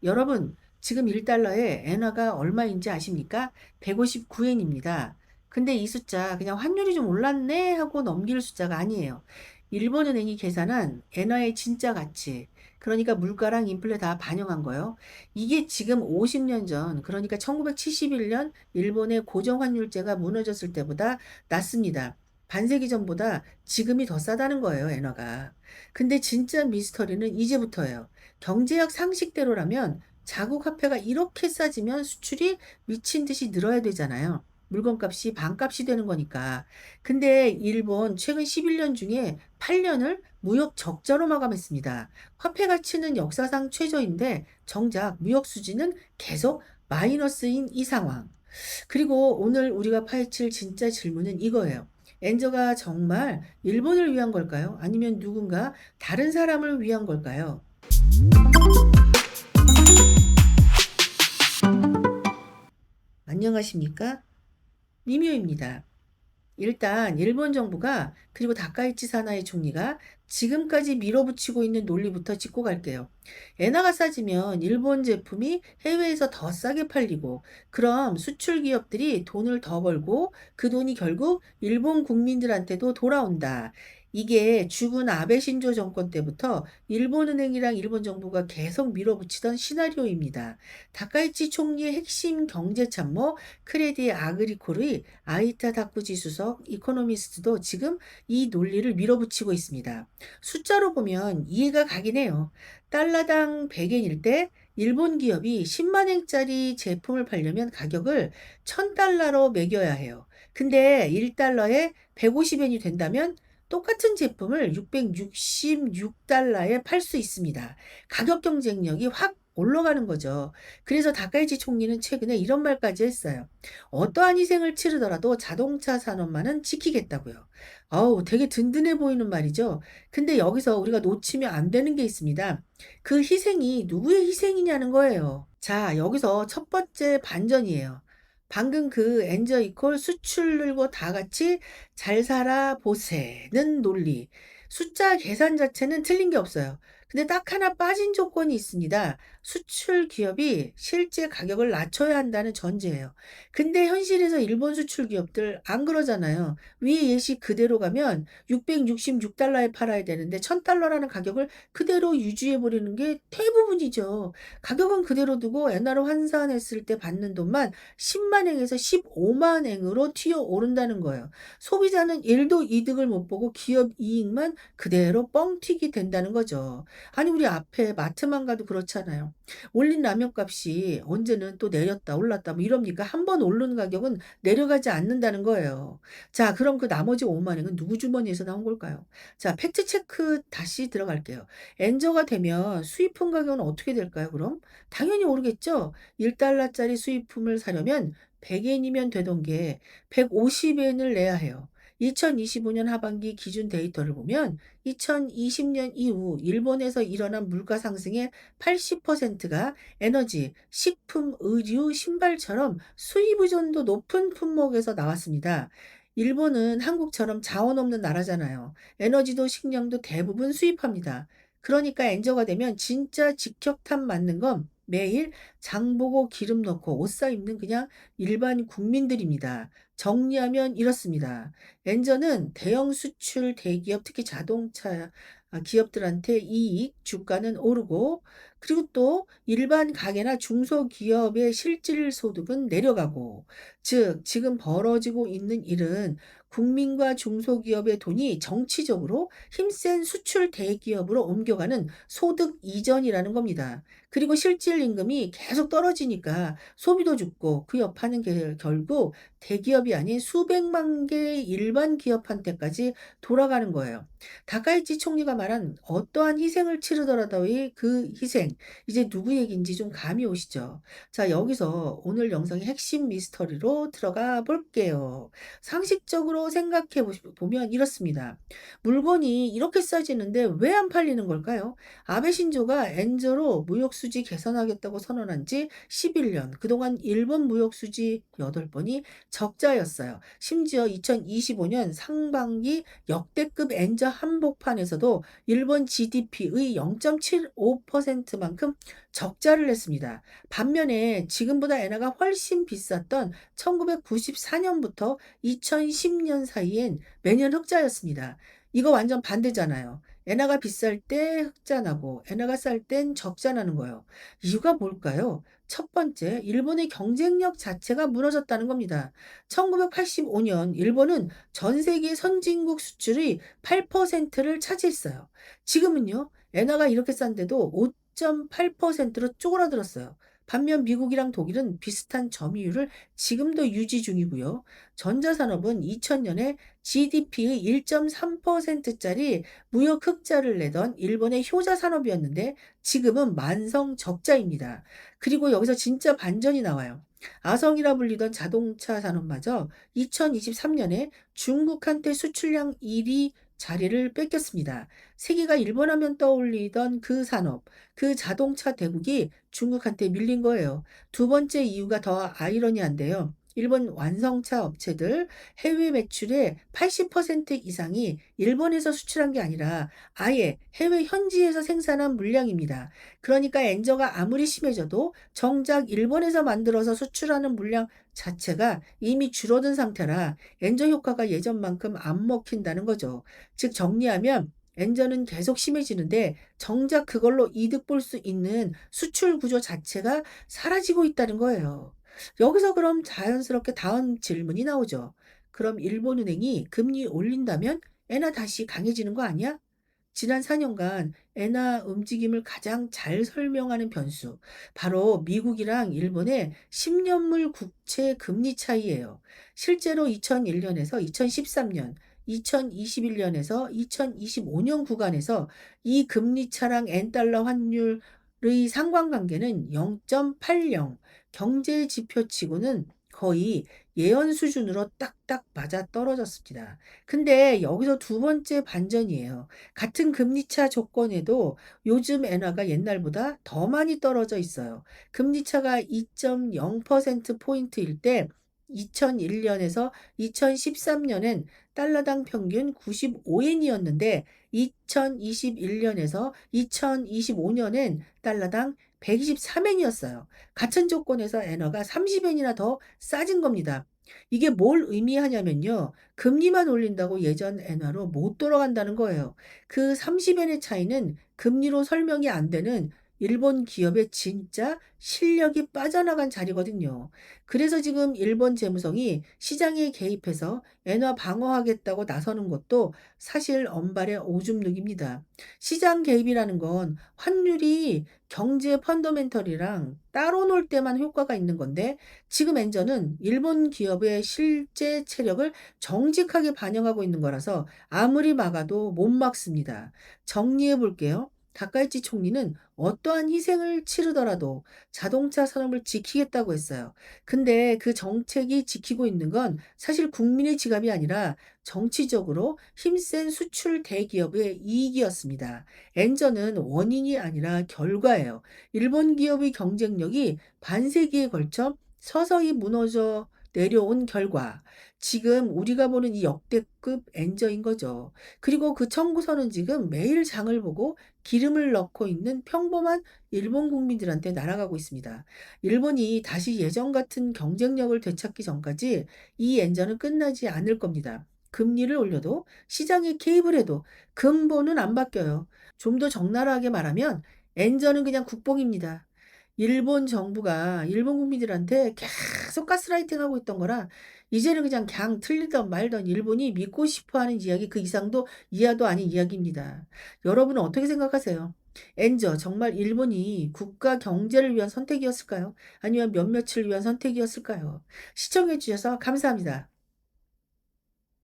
여러분, 지금 1달러에 엔화가 얼마인지 아십니까? 159엔입니다. 근데 이 숫자 그냥 환율이 좀 올랐네 하고 넘길 숫자가 아니에요. 일본은행이 계산한 엔화의 진짜 가치, 그러니까 물가랑 인플레 다 반영한 거예요. 이게 지금 50년 전, 그러니까 1971년 일본의 고정환율제가 무너졌을 때보다 낮습니다. 반세기 전보다 지금이 더 싸다는 거예요, 엔화가. 근데 진짜 미스터리는 이제부터예요. 경제학 상식대로라면 자국 화폐가 이렇게 싸지면 수출이 미친 듯이 늘어야 되잖아요. 물건값이 반값이 되는 거니까. 근데 일본 최근 11년 중에 8년을 무역 적자로 마감했습니다. 화폐 가치는 역사상 최저인데 정작 무역 수지는 계속 마이너스인 이 상황. 그리고 오늘 우리가 파헤칠 진짜 질문은 이거예요. 엔저가 정말 일본을 위한 걸까요? 아니면 누군가 다른 사람을 위한 걸까요? 안녕하십니까? 미묘입니다. 일단 일본 정부가 그리고 다카이치 사나이 총리가 지금까지 밀어붙이고 있는 논리부터 짚고 갈게요. 엔화가 싸지면 일본 제품이 해외에서 더 싸게 팔리고 그럼 수출 기업들이 돈을 더 벌고 그 돈이 결국 일본 국민들한테도 돌아온다. 이게 죽은 아베 신조 정권 때부터 일본은행이랑 일본 정부가 계속 밀어붙이던 시나리오입니다. 다카이치 총리의 핵심 경제참모 크레디 아그리콜의 아이타 다쿠지 수석 이코노미스트도 지금 이 논리를 밀어붙이고 있습니다. 숫자로 보면 이해가 가긴 해요. 달러당 100엔일 때 일본 기업이 10만 엔짜리 제품을 팔려면 가격을 1000달러로 매겨야 해요. 근데 1달러에 150엔이 된다면 똑같은 제품을 666달러에 팔 수 있습니다. 가격 경쟁력이 확 올라가는 거죠. 그래서 다카이치 총리는 최근에 이런 말까지 했어요. 어떠한 희생을 치르더라도 자동차 산업만은 지키겠다고요. 아우, 되게 든든해 보이는 말이죠. 근데 여기서 우리가 놓치면 안 되는 게 있습니다. 그 희생이 누구의 희생이냐는 거예요. 자, 여기서 첫 번째 반전이에요. 방금 그 엔저 이퀄 수출 늘고 다 같이 잘 살아 보세는 논리. 숫자 계산 자체는 틀린 게 없어요. 근데 딱 하나 빠진 조건이 있습니다. 수출 기업이 실제 가격을 낮춰야 한다는 전제예요. 근데 현실에서 일본 수출 기업들 안 그러잖아요. 위에 예시 그대로 가면 666달러에 팔아야 되는데 1000달러라는 가격을 그대로 유지해 버리는 게 대부분이죠. 가격은 그대로 두고 엔화로 환산했을 때 받는 돈만 10만 엔에서 15만 엔으로 튀어 오른다는 거예요. 소비자는 1도 이득을 못 보고 기업 이익만 그대로 뻥튀기 된다는 거죠. 아니 우리 앞에 마트만 가도 그렇잖아요. 올린 라면값이 언제는 또 내렸다 올랐다 뭐 이럽니까? 한 번 오른 가격은 내려가지 않는다는 거예요. 자 그럼 그 나머지 5만 원은 누구 주머니에서 나온 걸까요? 자 팩트 체크 다시 들어갈게요. 엔저가 되면 수입품 가격은 어떻게 될까요 그럼? 당연히 오르겠죠. 1달러짜리 수입품을 사려면 100엔이면 되던 게 150엔을 내야 해요. 2025년 하반기 기준 데이터를 보면 2020년 이후 일본에서 일어난 물가 상승의 80%가 에너지, 식품, 의류, 신발처럼 수입 의존도 높은 품목에서 나왔습니다. 일본은 한국처럼 자원 없는 나라잖아요. 에너지도 식량도 대부분 수입합니다. 그러니까 엔저가 되면 진짜 직격탄 맞는 건 매일 장 보고 기름 넣고 옷 사 입는 그냥 일반 국민들입니다. 정리하면 이렇습니다. 엔저는 대형 수출 대기업 특히 자동차 기업들한테 이익, 주가는 오르고 그리고 또 일반 가게나 중소기업의 실질 소득은 내려가고 즉 지금 벌어지고 있는 일은 국민과 중소기업의 돈이 정치적으로 힘센 수출 대기업으로 옮겨가는 소득 이전이라는 겁니다. 그리고 실질 임금이 계속 떨어지니까 소비도 죽고 그 여파는 결국 대기업이 아닌 수백만 개의 일반 기업한테까지 돌아가는 거예요. 다카이치 총리가 말한 어떠한 희생을 치르더라도의 그 희생, 이제 누구 얘기인지 좀 감이 오시죠? 자, 여기서 오늘 영상의 핵심 미스터리로 들어가 볼게요. 상식적으로 생각해 보면 이렇습니다. 물건이 이렇게 싸지는데 왜 안 팔리는 걸까요? 아베 신조가 엔저로 무역 수지 개선하겠다고 선언한 지 11년. 그동안 일본 무역 수지 8번이 적자였어요. 심지어 2025년 상반기 역대급 엔저 한복판에서도 일본 GDP의 0.75% 10%만큼 적자를 냈습니다. 반면에 지금보다 엔화가 훨씬 비쌌던 1994년부터 2010년 사이엔 매년 흑자였습니다. 이거 완전 반대잖아요. 엔화가 비쌀 때 흑자 나고 엔화가 쌀 땐 적자 나는 거예요. 이유가 뭘까요? 첫 번째, 일본의 경쟁력 자체가 무너졌다는 겁니다. 1985년 일본은 전 세계 선진국 수출의 8%를 차지했어요. 지금은요, 엔화가 이렇게 싼데도 5.8%로 쪼그라들었어요. 반면 미국이랑 독일은 비슷한 점유율을 지금도 유지 중이고요. 전자산업은 2000년에 GDP의 1.3%짜리 무역 흑자를 내던 일본의 효자 산업이었는데 지금은 만성 적자입니다. 그리고 여기서 진짜 반전이 나와요. 아성이라 불리던 자동차 산업마저 2023년에 중국한테 수출량 1위 자리를 뺏겼습니다. 세계가 일본 하면 떠올리던 그 산업, 그 자동차 대국이 중국한테 밀린 거예요. 두 번째 이유가 더 아이러니한데요. 일본 완성차 업체들 해외 매출의 80% 이상이 일본에서 수출한 게 아니라 아예 해외 현지에서 생산한 물량입니다. 그러니까 엔저가 아무리 심해져도 정작 일본에서 만들어서 수출하는 물량 자체가 이미 줄어든 상태라 엔저 효과가 예전만큼 안 먹힌다는 거죠. 즉 정리하면 엔저는 계속 심해지는데 정작 그걸로 이득 볼 수 있는 수출 구조 자체가 사라지고 있다는 거예요. 여기서 그럼 자연스럽게 다음 질문이 나오죠. 그럼 일본은행이 금리 올린다면 엔화 다시 강해지는 거 아니야? 지난 4년간 엔화 움직임을 가장 잘 설명하는 변수, 바로 미국이랑 일본의 10년물 국채 금리 차이예요. 실제로 2001년에서 2013년, 2021년에서 2025년 구간에서 이 금리 차랑 엔달러 환율의 상관관계는 0.80, 경제 지표치고는 거의 예언 수준으로 딱딱 맞아 떨어졌습니다. 근데 여기서 두 번째 반전이에요. 같은 금리차 조건에도 요즘 엔화가 옛날보다 더 많이 떨어져 있어요. 금리차가 2.0% 포인트일 때 2001년에서 2013년엔 달러당 평균 95엔이었는데 2021년에서 2025년엔 달러당 123엔이었어요. 같은 조건에서 엔화가 30엔이나 더 싸진 겁니다. 이게 뭘 의미하냐면요. 금리만 올린다고 예전 엔화로 못 돌아간다는 거예요. 그 30엔의 차이는 금리로 설명이 안 되는 일본 기업의 진짜 실력이 빠져나간 자리거든요. 그래서 지금 일본 재무성이 시장에 개입해서 엔화 방어하겠다고 나서는 것도 사실 언발의 오줌 누기입니다. 시장 개입이라는 건 환율이 경제 펀더멘털이랑 따로 놀 때만 효과가 있는 건데 지금 엔저는 일본 기업의 실제 체력을 정직하게 반영하고 있는 거라서 아무리 막아도 못 막습니다. 정리해 볼게요. 다카이치 총리는 어떠한 희생을 치르더라도 자동차 산업을 지키겠다고 했어요. 근데 그 정책이 지키고 있는 건 사실 국민의 지갑이 아니라 정치적으로 힘센 수출 대기업의 이익이었습니다. 엔저는 원인이 아니라 결과예요. 일본 기업의 경쟁력이 반세기에 걸쳐 서서히 무너져 내려온 결과 지금 우리가 보는 이 역대급 엔저인 거죠. 그리고 그 청구서는 지금 매일 장을 보고 기름을 넣고 있는 평범한 일본 국민들한테 날아가고 있습니다. 일본이 다시 예전 같은 경쟁력을 되찾기 전까지 이 엔저는 끝나지 않을 겁니다. 금리를 올려도 시장에 개입을 해도 근본은 안 바뀌어요. 좀 더 적나라하게 말하면 엔저는 그냥 국뽕입니다. 일본 정부가 일본 국민들한테 계속 가스라이팅하고 있던 거라 이제는 그냥 틀리던 말던 일본이 믿고 싶어 하는 이야기 그 이상도 이하도 아닌 이야기입니다. 여러분은 어떻게 생각하세요? 엔저 정말 일본이 국가 경제를 위한 선택이었을까요? 아니면 몇몇을 위한 선택이었을까요? 시청해 주셔서 감사합니다.